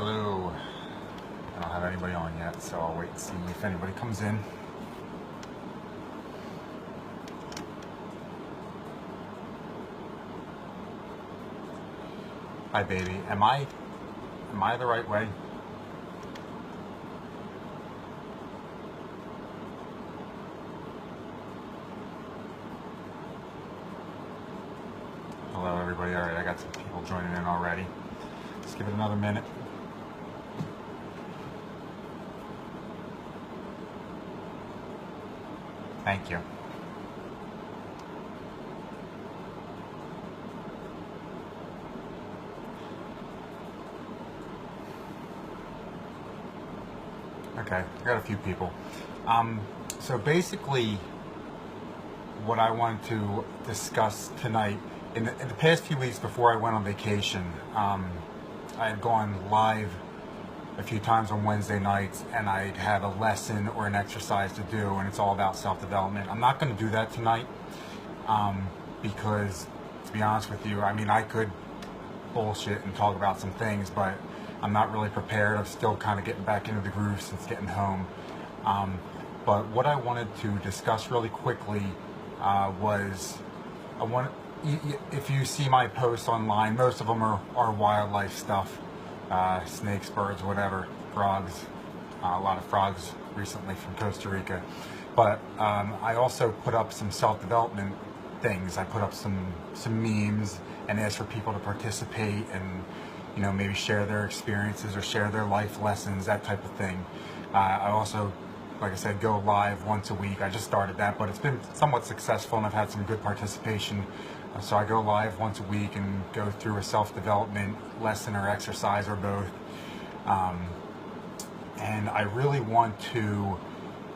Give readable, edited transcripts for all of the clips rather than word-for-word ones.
Hello. I don't have anybody on yet, so I'll wait and see if anybody comes in. Hi, baby. Am I the right way? Hello, everybody. All right, I got some people joining in already. Let's give it another minute. Thank you. Okay, I got a few people. So basically, what I wanted to discuss tonight, in the past few weeks before I went on vacation, I had gone live a few times on Wednesday nights, and I'd have a lesson or an exercise to do, and it's all about self-development. I'm not going to do that tonight because, to be honest with you, I mean, I could bullshit and talk about some things, but I'm not really prepared. I'm still kind of getting back into the groove since getting home. But what I wanted to discuss really quickly was, if you see my posts online, most of them are wildlife stuff. Snakes, birds, whatever, frogs, a lot of frogs recently from Costa Rica. But I also put up some self-development things. I put up some memes and asked for people to participate and, you know, maybe share their experiences or share their life lessons, that type of thing. I also, like I said, go live once a week. I just started that, but it's been somewhat successful and I've had some good participation. So I go live once a week and go through a self-development lesson or exercise or both. And I really want to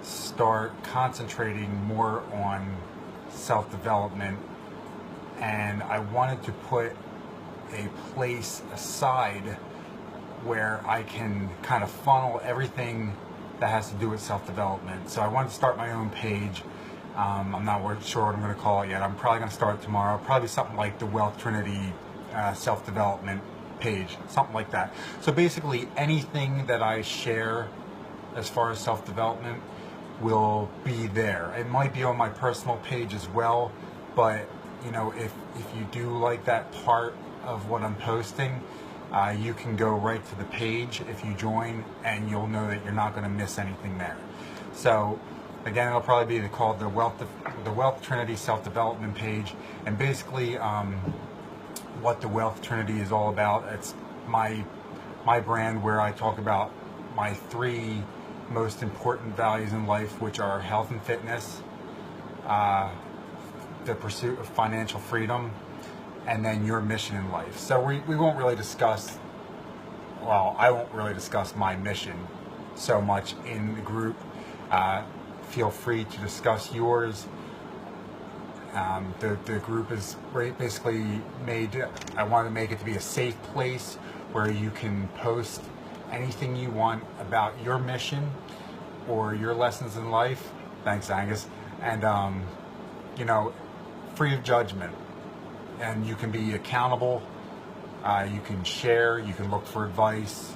start concentrating more on self-development, and I wanted to put a place aside where I can kind of funnel everything that has to do with self-development. So I wanted to start my own page. I'm not sure what I'm going to call it yet. I'm probably going to start tomorrow. Probably something like the Wealth Trinity self-development page, something like that. So basically anything that I share as far as self-development will be there. It might be on my personal page as well, but you know, if you do like that part of what I'm posting, you can go right to the page if you join, and you'll know that you're not going to miss anything there. So again, it'll probably be called the Wealth Trinity self-development page, and basically what the Wealth Trinity is all about. It's my brand where I talk about my three most important values in life, which are health and fitness, the pursuit of financial freedom, and then your mission in life. So we won't really discuss, well, I won't really discuss my mission so much in the group. Feel free to discuss yours. The group is basically made, I want to make it to be a safe place where you can post anything you want about your mission or your lessons in life. Thanks, Angus. And, you know, free of judgment. And you can be accountable. You can share. You can look for advice.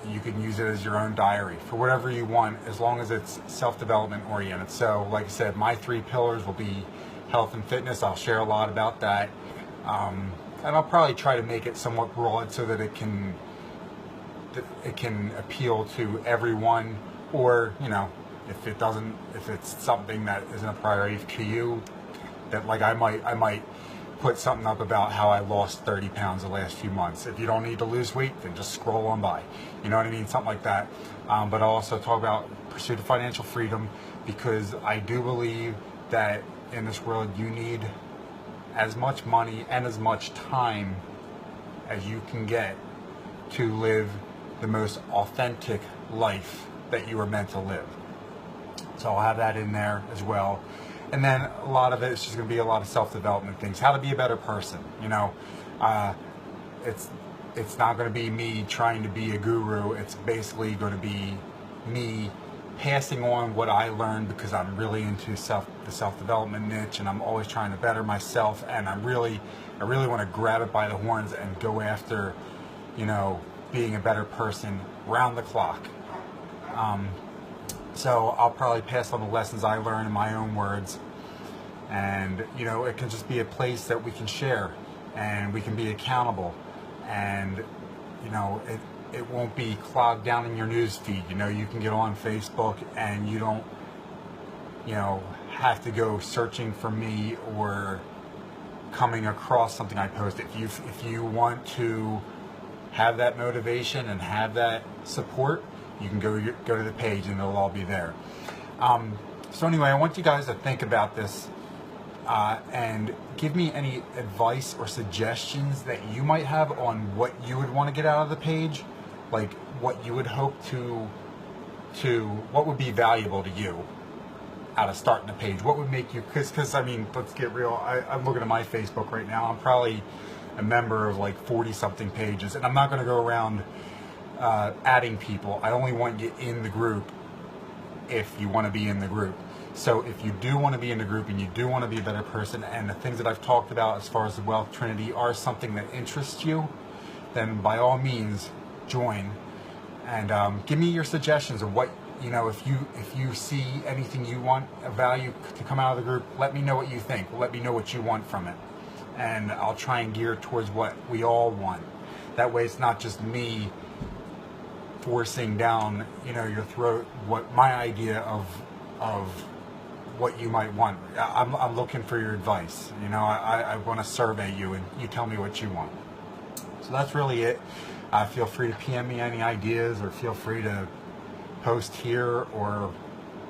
You can use it as your own diary for whatever you want, as long as it's self-development oriented. So like I said, my three pillars will be health and fitness. I'll share a lot about that. And I'll probably try to make it somewhat broad so that it can appeal to everyone, or, you know, if it's something that isn't a priority to you, that like I might put something up about how I lost 30 pounds the last few months. If you don't need to lose weight, then just scroll on by. You know what I mean? Something like that. But I'll also talk about pursuit of financial freedom, because I do believe that in this world you need as much money and as much time as you can get to live the most authentic life that you were meant to live. So I'll have that in there as well. And then a lot of it is just going to be a lot of self-development things. How to be a better person. You know, it's not going to be me trying to be a guru. It's basically going to be me passing on what I learned, because I'm really into the self-development niche, and I'm always trying to better myself. And I really want to grab it by the horns and go after, you know, being a better person round the clock. So I'll probably pass on the lessons I learned in my own words. And, you know, it can just be a place that we can share and we can be accountable. And, you know, it won't be clogged down in your news feed. You know, you can get on Facebook and you don't, you know, have to go searching for me or coming across something I post. If you want to have that motivation and have that support, you can go to the page and it'll all be there. So anyway, I want you guys to think about this and give me any advice or suggestions that you might have on what you would want to get out of the page, like what you would hope to what would be valuable to you out of starting a page. What would make you, because I mean, let's get real, I'm looking at my Facebook right now. I'm probably a member of like 40 something pages, and I'm not going to go around adding people. I only want you in the group if you want to be in the group. So if you do want to be in the group and you do want to be a better person, and the things that I've talked about as far as the Wealth Trinity are something that interests you, then by all means join and give me your suggestions of what, you know, if you see anything you want of value to come out of the group, let me know what you think. Let me know what you want from it, and I'll try and gear towards what we all want. That way it's not just me forcing down, you know, your throat what my idea of what you might want. I'm looking for your advice. You know, I want to survey you and you tell me what you want. So that's really it. Feel free to PM me any ideas, or feel free to post here or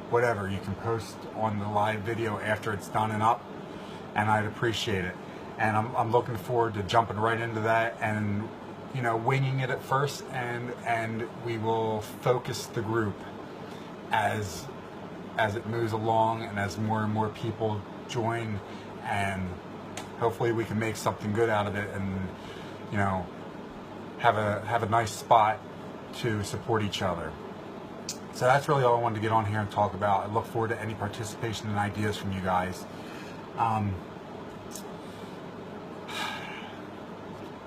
whatever. You can post on the live video after it's done and up, and I'd appreciate it. And I'm looking forward to jumping right into that and, you know, winging it at first, and we will focus the group as it moves along and as more and more people join, and hopefully we can make something good out of it, and, you know, have a nice spot to support each other. So that's really all I wanted to get on here and talk about. I look forward to any participation and ideas from you guys.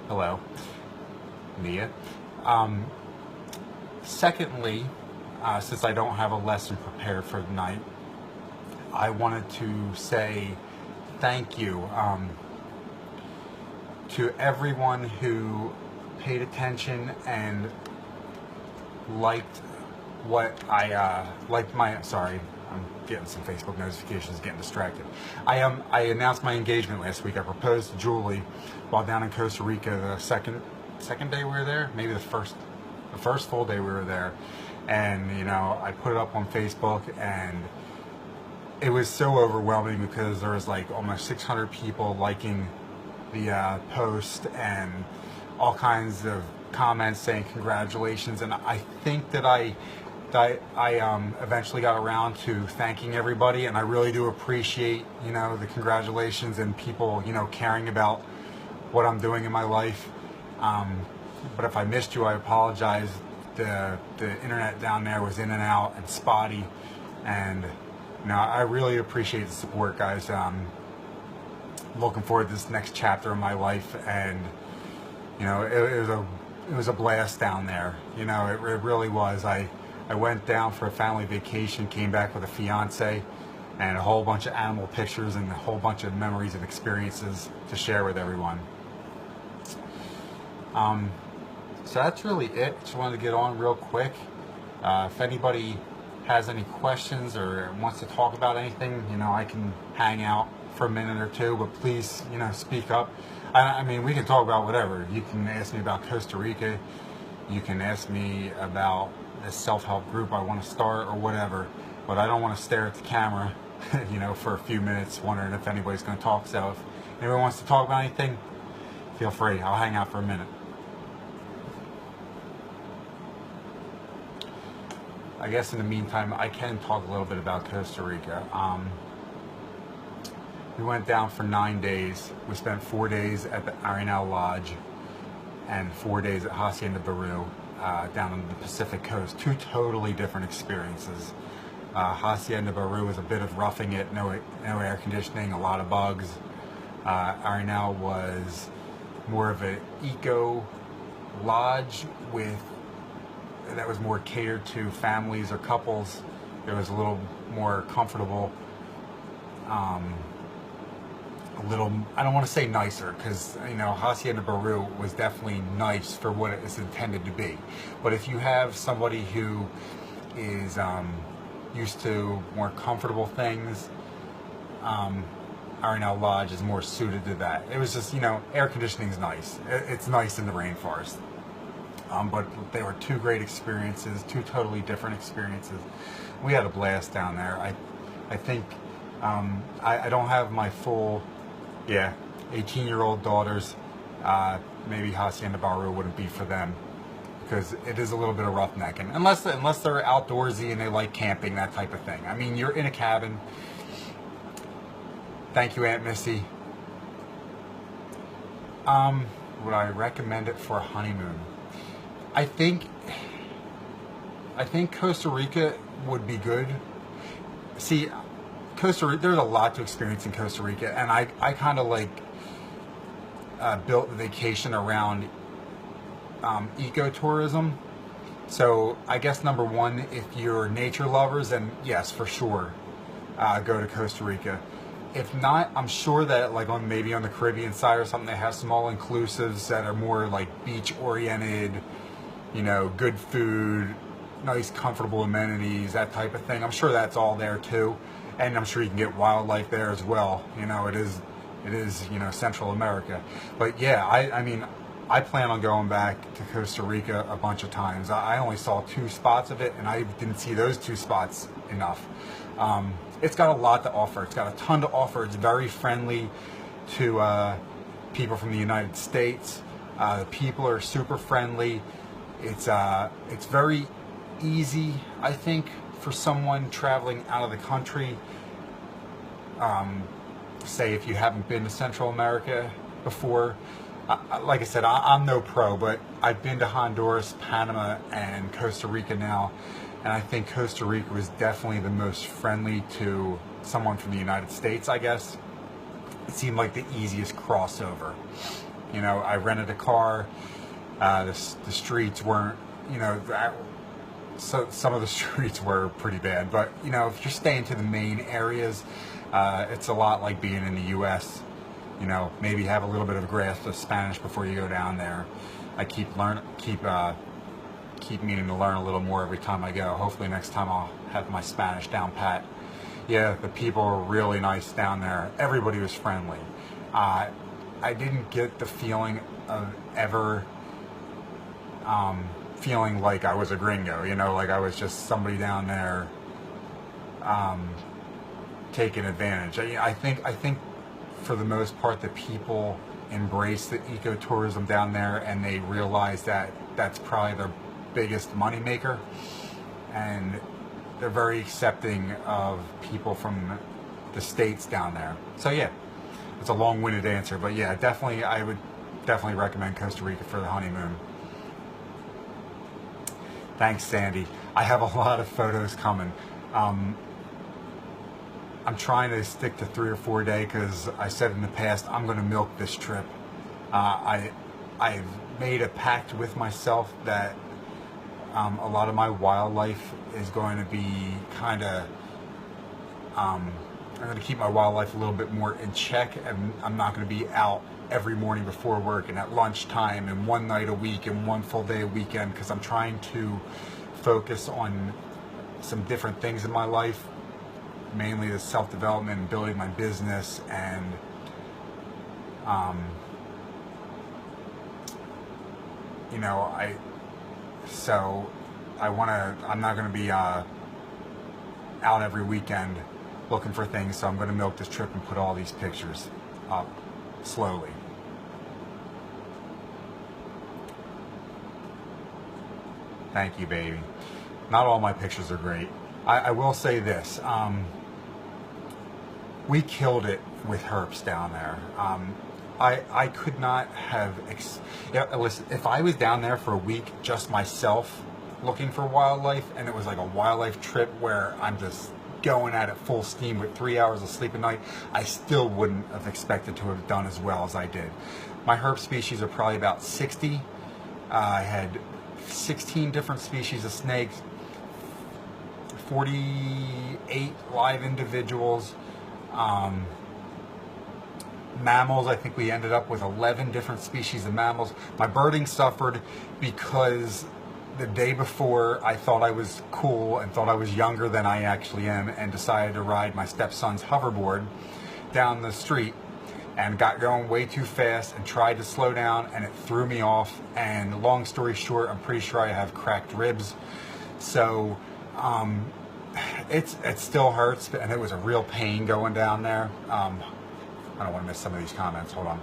Hello, Nia. Secondly, since I don't have a lesson prepared for tonight, I wanted to say thank you to everyone who paid attention and liked what I sorry, I'm getting some Facebook notifications, getting distracted. I announced my engagement last week. I proposed to Julie while down in Costa Rica the second day we were there, maybe the first full day we were there. And, you know, I put it up on Facebook, and it was so overwhelming because there was like almost 600 people liking the post and all kinds of comments saying congratulations. And I think that I eventually got around to thanking everybody, and I really do appreciate, you know, the congratulations and people, you know, caring about what I'm doing in my life. But if I missed you, I apologize. The internet down there was in and out and spotty, and, you know, I really appreciate the support, guys. Looking forward to this next chapter of my life, and, you know, it was a blast down there. You know, it really was. I went down for a family vacation, came back with a fiance, and a whole bunch of animal pictures and a whole bunch of memories and experiences to share with everyone. So that's really it. Just wanted to get on real quick. If anybody has any questions or wants to talk about anything, you know, I can hang out for a minute or two, but please, you know, speak up. I mean, we can talk about whatever. You can ask me about Costa Rica. You can ask me about this self-help group I want to start or whatever, but I don't want to stare at the camera, you know, for a few minutes wondering if anybody's going to talk. So if anyone wants to talk about anything, feel free. I'll hang out for a minute. I guess in the meantime, I can talk a little bit about Costa Rica. We went down for 9 days. We spent 4 days at the Arenal Lodge and 4 days at Hacienda Baru, down on the Pacific coast. Two totally different experiences. Hacienda Baru was a bit of roughing it, no air conditioning, a lot of bugs. Arenal was more of an eco lodge that was more catered to families or couples. It was a little more comfortable, a little, I don't want to say nicer, because Hacienda Baru was definitely nice for what it is intended to be. But if you have somebody who is used to more comfortable things, Arenal Lodge is more suited to that. It was just, air conditioning is nice. It's nice in the rainforest. But they were two great experiences, two totally different experiences. We had a blast down there. I think I don't have my full, 18-year-old daughters. Maybe Hacienda Baru wouldn't be for them, because it is a little bit of roughnecking. Unless they're outdoorsy and they like camping, that type of thing. I mean, you're in a cabin. Thank you, Aunt Missy. Would I recommend it for a honeymoon? I think Costa Rica would be good. See, Costa Rica, there's a lot to experience in Costa Rica, and I kind of like built the vacation around ecotourism. So I guess number one, if you're nature lovers, then yes, for sure, go to Costa Rica. If not, I'm sure that maybe on the Caribbean side or something, they have some all-inclusives that are more like beach-oriented, good food, nice, comfortable amenities, that type of thing. I'm sure that's all there too, and I'm sure you can get wildlife there as well. It is Central America. But yeah, I mean, I plan on going back to Costa Rica a bunch of times. I only saw 2 spots of it, and I didn't see those 2 spots enough. It's got a lot to offer. It's got a ton to offer. It's very friendly to people from the United States. The people are super friendly. It's very easy, I think, for someone traveling out of the country. Say if you haven't been to Central America before. Like I said, I'm no pro, but I've been to Honduras, Panama, and Costa Rica now. And I think Costa Rica was definitely the most friendly to someone from the United States, I guess. It seemed like the easiest crossover. I rented a car. The streets weren't, so some of the streets were pretty bad. But, if you're staying to the main areas, it's a lot like being in the U.S. Maybe have a little bit of a grasp of Spanish before you go down there. I keep meaning to learn a little more every time I go. Hopefully next time I'll have my Spanish down pat. Yeah, the people were really nice down there. Everybody was friendly. I didn't get the feeling of ever feeling like I was a gringo, like I was just somebody down there taking advantage. I think for the most part the people embrace the ecotourism down there, and they realize that that's probably their biggest moneymaker, and they're very accepting of people from the States down there. So yeah, it's a long-winded answer, but yeah, I would definitely recommend Costa Rica for the honeymoon. Thanks, Sandy. I have a lot of photos coming. I'm trying to stick to 3 or 4 day, because I said in the past I'm going to milk this trip. I've made a pact with myself that a lot of my wildlife is going to be kind of, I'm going to keep my wildlife a little bit more in check, and I'm not going to be out every morning before work and at lunchtime and one night a week and one full day a weekend, because I'm trying to focus on some different things in my life, mainly the self-development and building my business, and I'm not going to be out every weekend looking for things, so I'm going to milk this trip and put all these pictures up slowly. Thank you, baby. Not all my pictures are great. I will say this. We killed it with herps down there. I could not have... listen, if I was down there for a week just myself looking for wildlife, and it was like a wildlife trip where I'm just going at it full steam with 3 hours of sleep a night, I still wouldn't have expected to have done as well as I did. My herp species are probably about 60 I had 16 different species of snakes, 48 live individuals. Mammals, I think we ended up with 11 different species of mammals. My birding suffered because the day before I thought I was cool and thought I was younger than I actually am, and decided to ride my stepson's hoverboard down the street and got going way too fast and tried to slow down, and it threw me off. And long story short, I'm pretty sure I have cracked ribs. So it still hurts, and it was a real pain going down there. I don't want to miss some of these comments. Hold on.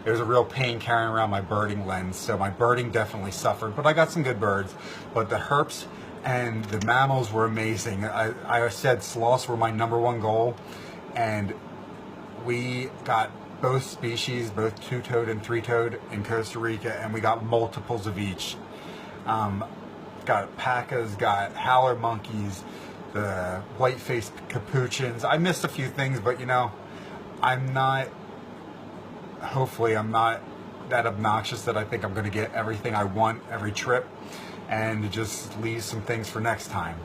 It was a real pain carrying around my birding lens, so my birding definitely suffered, but I got some good birds. But the herps and the mammals were amazing. I said sloths were my #1 goal, and we got both species, both two-toed and three-toed in Costa Rica, and we got multiples of each. Got pacas, got howler monkeys, the white-faced capuchins. I missed a few things, but you know, hopefully I'm not that obnoxious that I think I'm going to get everything I want every trip, and just leave some things for next time.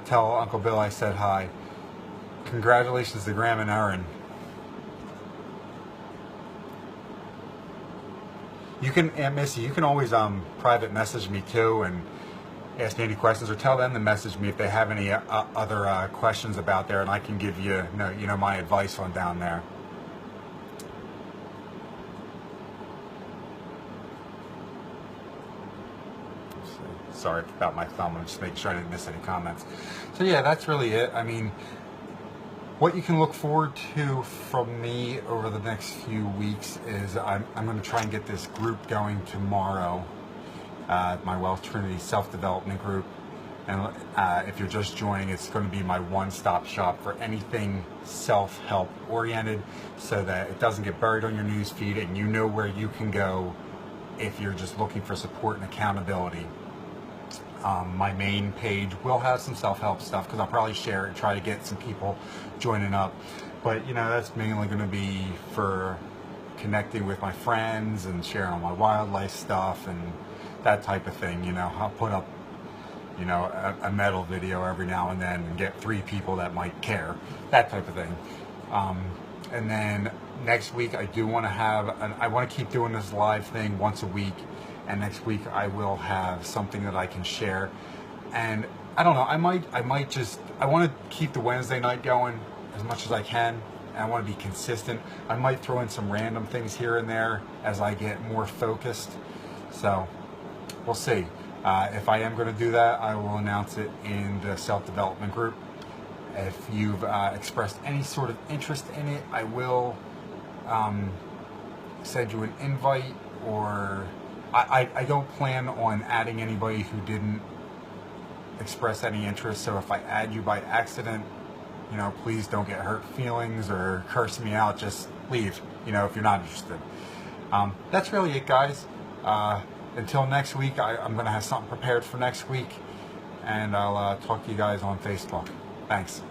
Tell Uncle Bill I said hi. Congratulations to Graham and Erin. You can, Aunt Missy, you can always private message me too and ask me any questions, or tell them to message me if they have any other questions about there, and I can give you, you know, my advice on down there. Sorry about my thumb. I'm just making sure I didn't miss any comments. So yeah, that's really it. I mean, what you can look forward to from me over the next few weeks is I'm going to try and get this group going tomorrow, my Wealth Trinity self-development group. And if you're just joining, it's going to be my one-stop shop for anything self-help oriented, so that it doesn't get buried on your news feed, and you know where you can go if you're just looking for support and accountability. My main page will have some self-help stuff, because I'll probably share it and try to get some people joining up. But you know, that's mainly going to be for connecting with my friends and sharing all my wildlife stuff and that type of thing. You know, I'll put up, you know, a metal video every now and then and get 3 people that might care, that type of thing. And then next week I do want to have, I want to keep doing this live thing once a week. And next week I will have something that I can share. And I don't know, I want to keep the Wednesday night going as much as I can, and I want to be consistent. I might throw in some random things here and there as I get more focused. So we'll see. If I am going to do that, I will announce it in the self-development group. If you've expressed any sort of interest in it, I will send you an invite, or I don't plan on adding anybody who didn't express any interest. So if I add you by accident, you know, please don't get hurt feelings or curse me out. Just leave, you know, if you're not interested. That's really it, guys. Until next week, I'm going to have something prepared for next week, and I'll talk to you guys on Facebook. Thanks.